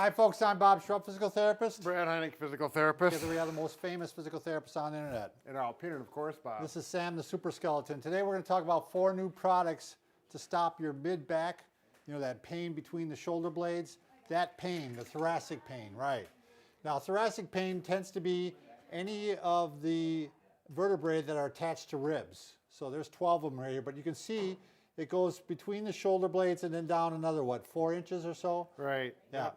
Hi folks, I'm Bob Schrupp, physical therapist. Brad Heineck, physical therapist. Together we are the most famous physical therapists on the internet. In our opinion, of course, Bob. This is Sam, the super skeleton. Today we're going to talk about 4 new products to stop your mid-back, you know, that pain between the shoulder blades. That pain, the thoracic pain, right. Now, thoracic pain tends to be any of the vertebrae that are attached to ribs. So there's 12 of them right here, but you can see it goes between the shoulder blades and then down another, what, 4 inches or so? Right. Yeah.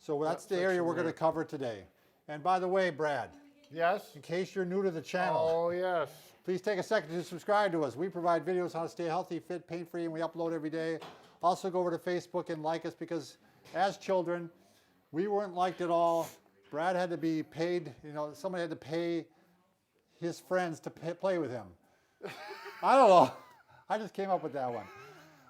So that's the area we're going to cover today. And by the way, Brad. Yes? In case you're new to the channel. Oh, yes. Please take a second to subscribe to us. We provide videos on how to stay healthy, fit, pain-free, and we upload every day. Also go over to Facebook and like us because as children, we weren't liked at all. Brad had to be paid, you know, somebody had to pay his friends to play with him. I don't know. I just came up with that one.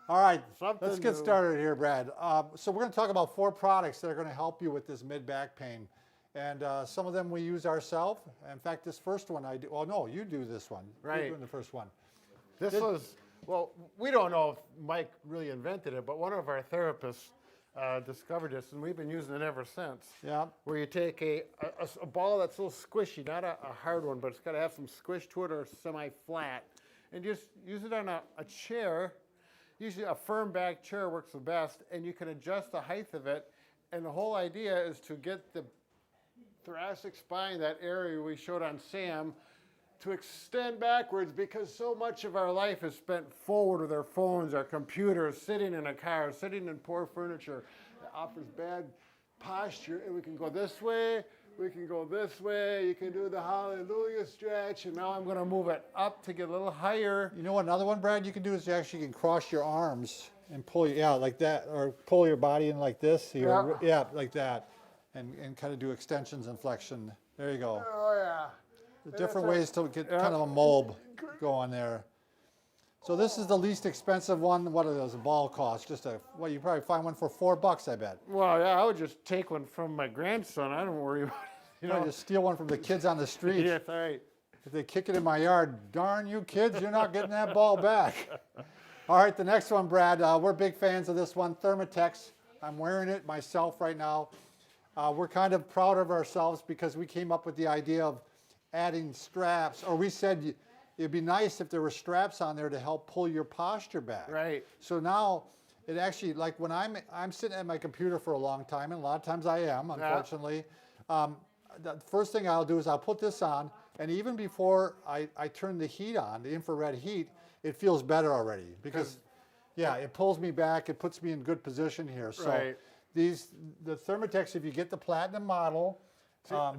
All right, let's get started here, Brad. So we're going to talk about 4 products that are going to help you with this mid-back pain. And some of them we use ourselves. In fact, this first one I do. Oh, no, you do this one. Right. You're doing the first one. This was, well, we don't know if Mike really invented it, but one of our therapists discovered this, and we've been using it ever since. Yeah. Where you take a ball that's a little squishy, not a hard one, but it's got to have some squish to it or semi-flat, and just use it on a chair. Usually a firm back chair works the best, and you can adjust the height of it. And the whole idea is to get the thoracic spine, that area we showed on Sam, to extend backwards because so much of our life is spent forward with our phones, our computers, sitting in a car, sitting in poor furniture. It offers bad posture, and we can go this way, we can go this way, you can do the hallelujah stretch, and now I'm going to move it up to get a little higher. You know what another one, Brad, you can do is you actually can cross your arms and pull, yeah, like that, or pull your body in like this. Yeah. Yeah, like that, and kind of do extensions and flexion. There you go. Oh, yeah. The different ways to get kind of a mold going there. So this is the least expensive one. What does a ball cost? Just a, well, you probably find one for $4, I bet. Well, yeah, I would just take one from my grandson. I don't worry about it. You know, just steal one from the kids on the street. Yes, all right. If they kick it in my yard, darn you kids, you're not getting that ball back. All right, the next one, Brad, we're big fans of this one, ThermaEx. I'm wearing it myself right now. We're kind of proud of ourselves because we came up with the idea of adding straps, or we said it'd be nice if there were straps on there to help pull your posture back. Right. So now it actually, like when I'm sitting at my computer for a long time, and a lot of times I am, unfortunately, the first thing I'll do is I'll put this on, and even before I turn the heat on, the infrared heat, it feels better already because, yeah, it pulls me back, it puts me in good position here. So right. the ThermaEx, if you get the platinum model,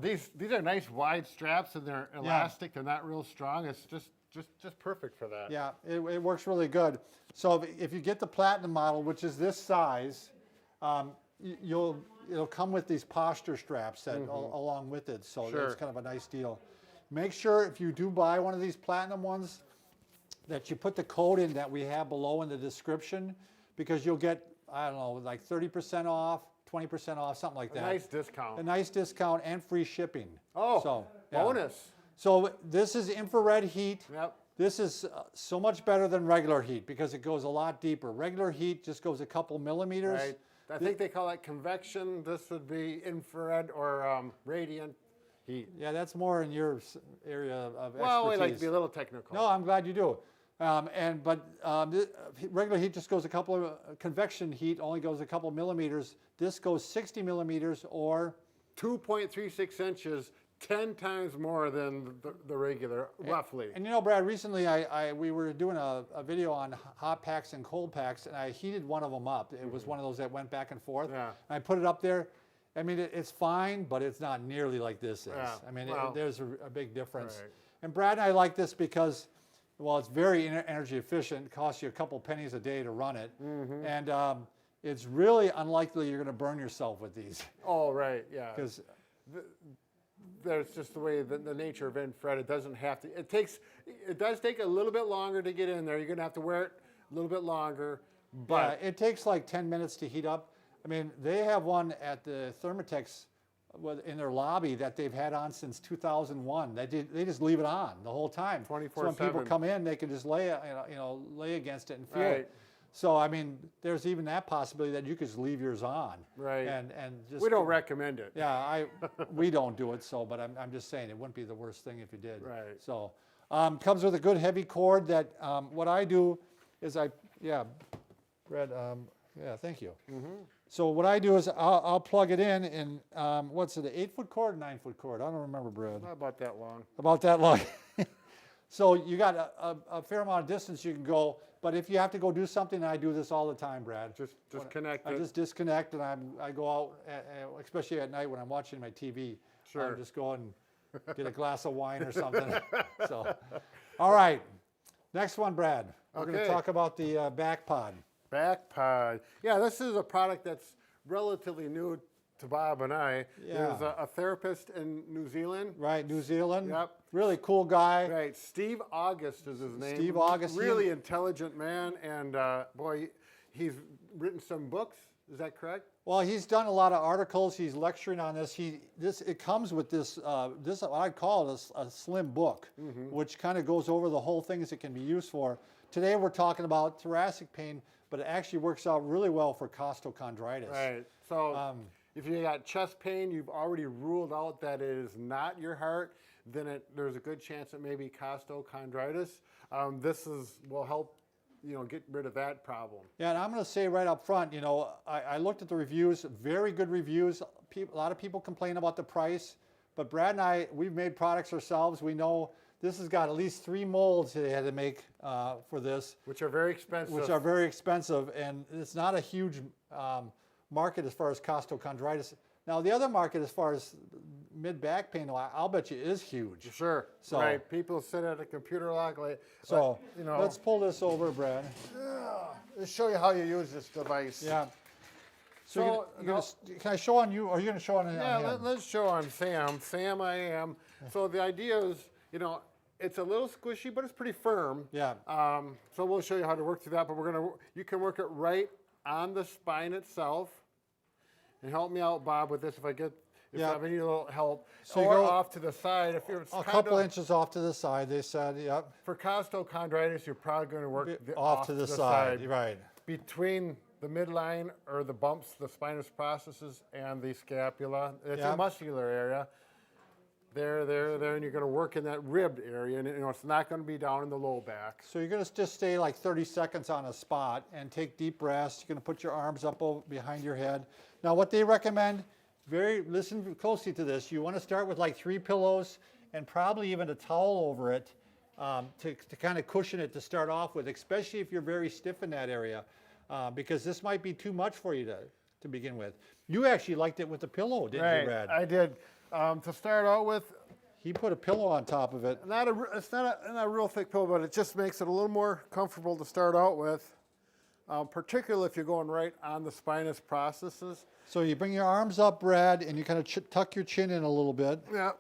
these are nice wide straps, and they're elastic. They're not real strong. It's just perfect for that. Yeah, it works really good. So if you get the platinum model, which is this size, it'll come with these posture straps that along with it. So that's kind of a nice deal. Make sure if you do buy one of these platinum ones that you put the code in that we have below in the description, because you'll get, I don't know, like 30% off, 20% off, something like that. A nice discount. A nice discount and free shipping. Oh, so, yeah. bonus. So this is infrared heat. Yep. This is so much better than regular heat because it goes a lot deeper. Regular heat just goes a couple millimeters. Right. I think they call that convection. This would be infrared or radiant heat. Yeah, that's more in your area of expertise. Well, we like to be a little technical. No, I'm glad you do. Regular heat just goes a couple of, convection heat only goes a couple millimeters. This goes 60 millimeters or 2.36 inches, 10 times more than the regular, roughly. And you know, Brad, recently we were doing a video on hot packs and cold packs, and I heated one of them up. It was one of those that went back and forth. Yeah. And I put it up there. I mean, it's fine, but it's not nearly like this is. Yeah. I mean, well, there's a big difference. right. And Brad and I like this because, well, it's very energy efficient. It costs you a couple pennies a day to run it. And it's really unlikely you're going to burn yourself with these. Oh, right, yeah. Because there's just the way the nature of infrared. It doesn't have to. It does take a little bit longer to get in there. You're going to have to wear it a little bit longer. But yeah, it takes like 10 minutes to heat up. I mean, they have one at the ThermaEx in their lobby that they've had on since 2001. They just leave it on the whole time. 24/7. So when people come in, they can just lay against it and feel it. So I mean, there's even that possibility that you could just leave yours on. Right. And just We don't recommend it. yeah, we don't do it. So, but I'm just saying it wouldn't be the worst thing if you did. Right. So, comes with a good heavy cord. That what I do is Brad. Yeah, thank you. So what I do is I'll plug it in, and what's it, an 8-foot cord, or 9-foot cord? I don't remember, Brad. Not about that long. About that long. So you got a fair amount of distance you can go, but if you have to go do something, and I do this all the time, Brad. Just connect I it. just disconnect, and I go out, especially at night when I'm watching my TV. Sure. I just go and get a glass of wine or something. So, all right. Next one, Brad. We're going to Okay. talk about the back pod. Back pod. Yeah, this is a product that's relatively new to Bob and I. Yeah. There's a therapist in New Zealand. Right, New Zealand. Yep. Really cool guy. Right, Steve August is his name. Steve August. Really intelligent man, and boy, he's written some books. Is that correct? Well, he's done a lot of articles. He's lecturing on this. It comes with this what I'd call it a slim book, which kind of goes over the whole things it can be used for. Today we're talking about thoracic pain, but it actually works out really well for costochondritis. Right. So if you got chest pain, you've already ruled out that it is not your heart, then there's a good chance it may be costochondritis. This will help, get rid of that problem. Yeah, and I'm going to say right up front, I looked at the reviews, very good reviews. A lot of people complain about the price, but Brad and I, we've made products ourselves. We know this has got at least 3 molds they had to make for this. Which are very expensive. Which are very expensive, and it's not a huge market as far as costochondritis. Now, the other market as far as mid-back pain, I'll bet you is huge. Sure. So- right. People sit at a computer log. So let's pull this over, Brad. Let's show you how you use this device. Yeah. So, can I show on you, or are you going to show on him? Yeah, let's show on Sam. Sam, I am. So the idea is, it's a little squishy, but it's pretty firm. Yeah. So we'll show you how to work through that, but you can work it right on the spine itself. And help me out, Bob, with this if I have any little help. So you or go off to the side. If you're a couple inches off to the side, they said, yep. For costochondritis, you're probably going to work Off to the side, right. Between the midline or the bumps, the spinous processes, and the scapula. It's Yeah. a muscular area. There, and you're going to work in that ribbed area, and it's not going to be down in the low back. So you're going to just stay like 30 seconds on a spot and take deep breaths. You're going to put your arms up behind your head. Now, what they recommend, listen closely to this. You want to start with like 3 pillows and probably even a towel over it to kind of cushion it to start off with, especially if you're very stiff in that area, because this might be too much for you to begin with. You actually liked it with the pillow, didn't you, Brad? I did. To start out with, He put a pillow on top of it. it's not a real thick pillow, but it just makes it a little more comfortable to start out with, particularly if you're going right on the spinous processes. So you bring your arms up, Brad, and you kind of tuck your chin in a little bit. Yeah.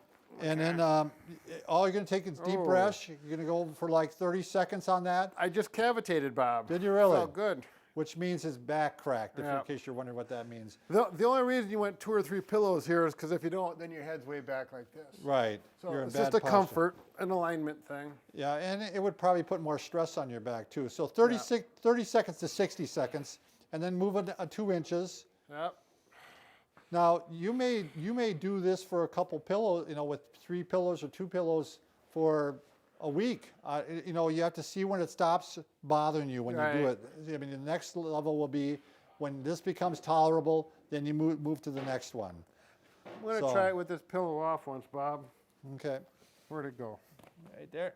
And then all you're going to take is deep breaths. You're going to go for like 30 seconds on that, I just cavitated, Bob. Did you really? Felt good. which means his back cracked, in Yeah. case you're wondering what that means. The only reason you went 2 or 3 pillows here is because if you don't, then your head's way back like this. Right. So You're in it's bad just a posture. comfort, an alignment thing. Yeah, and it would probably put more stress on your back too. So 30 seconds to 60 seconds, and then move it 2 inches. Yep. Now you may do this for a couple pillows, with 3 pillows or 2 pillows for a week. You have to see when it stops bothering you when you do Right. it. I mean, the next level will be when this becomes tolerable. Then you move to the next one. I'm going to So- try it with this pillow off once, Bob. Okay. Where'd it go? Right there.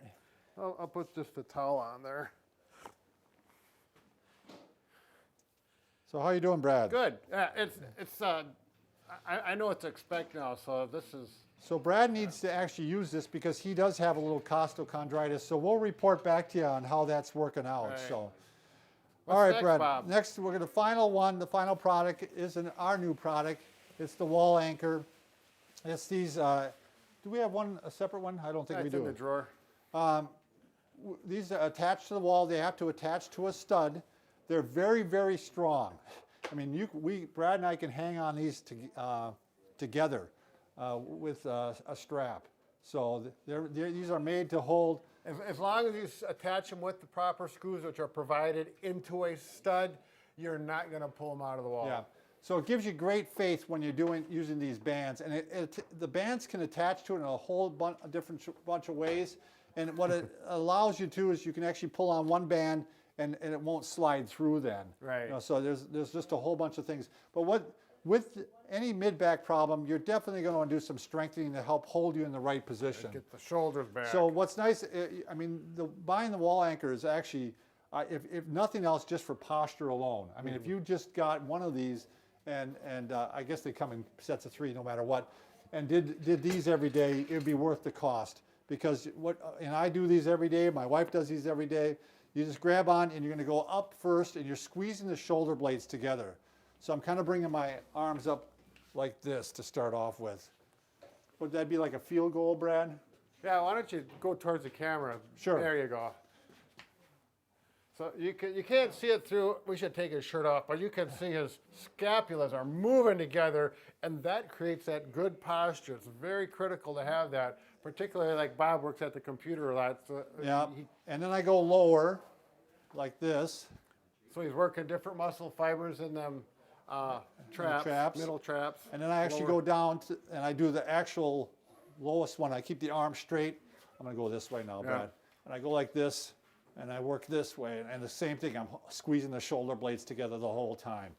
I'll put just the towel on there. So how you doing, Brad? Good. I know what to expect now, so this is... So Brad needs to actually use this because he does have a little costochondritis. So we'll report back to you on how that's working out. Right. So, What's all right, next, Brad. Bob? Next, we're going to the final product is our new product. It's the wall anchor. It's these. Do we have a separate one? I don't think we It's do. in the drawer. These are attached to the wall. They have to attach to a stud. They're very, very strong. I mean, Brad and I can hang on these together with a strap. So these are made to hold As long as you attach them with the proper screws, which are provided into a stud, you're not going to pull them out of the wall. Yeah. So it gives you great faith when you're using these bands, and the bands can attach to it in a whole bunch of ways. And what it allows you to is you can actually pull on one band, and it won't slide through then. Right. You know, so there's just a whole bunch of things. But with any mid-back problem, you're definitely going to want to do some strengthening to help hold you in the right position. Get the shoulders back. So what's nice, I mean, buying the wall anchor is actually, if nothing else, just for posture alone. I mean, if you just got one of these, and I guess they come in sets of 3 no matter what, and did these every day, it would be worth the cost. Because and I do these every day, my wife does these every day. You just grab on and you're going to go up first, and you're squeezing the shoulder blades together. So I'm kind of bringing my arms up like this to start off with. Would that be like a field goal, Brad? Yeah, why don't you go towards the camera? Sure. There you go. So you can't see it through, we should take his shirt off, but you can see his scapulas are moving together, and that creates that good posture. It's very critical to have that, particularly like Bob works at the computer a lot. So Yeah, and then I go lower, like this. So he's working different muscle fibers in them traps, middle traps. And then I actually go down, and I do the actual lowest one. I keep the arm straight. I'm going to go this way now, Brad. And I go like this, and I work this way. And the same thing, I'm squeezing the shoulder blades together the whole time.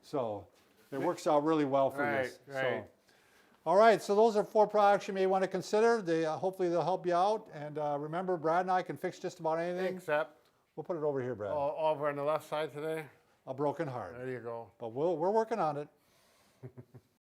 So it works out really well for this. Right. So, all right, so those are 4 products you may want to consider. Hopefully they'll help you out. And remember, Brad and I can fix just about anything. Except, We'll put it over here, Brad. over on the left side today. A broken heart. There you go. But we're working on it.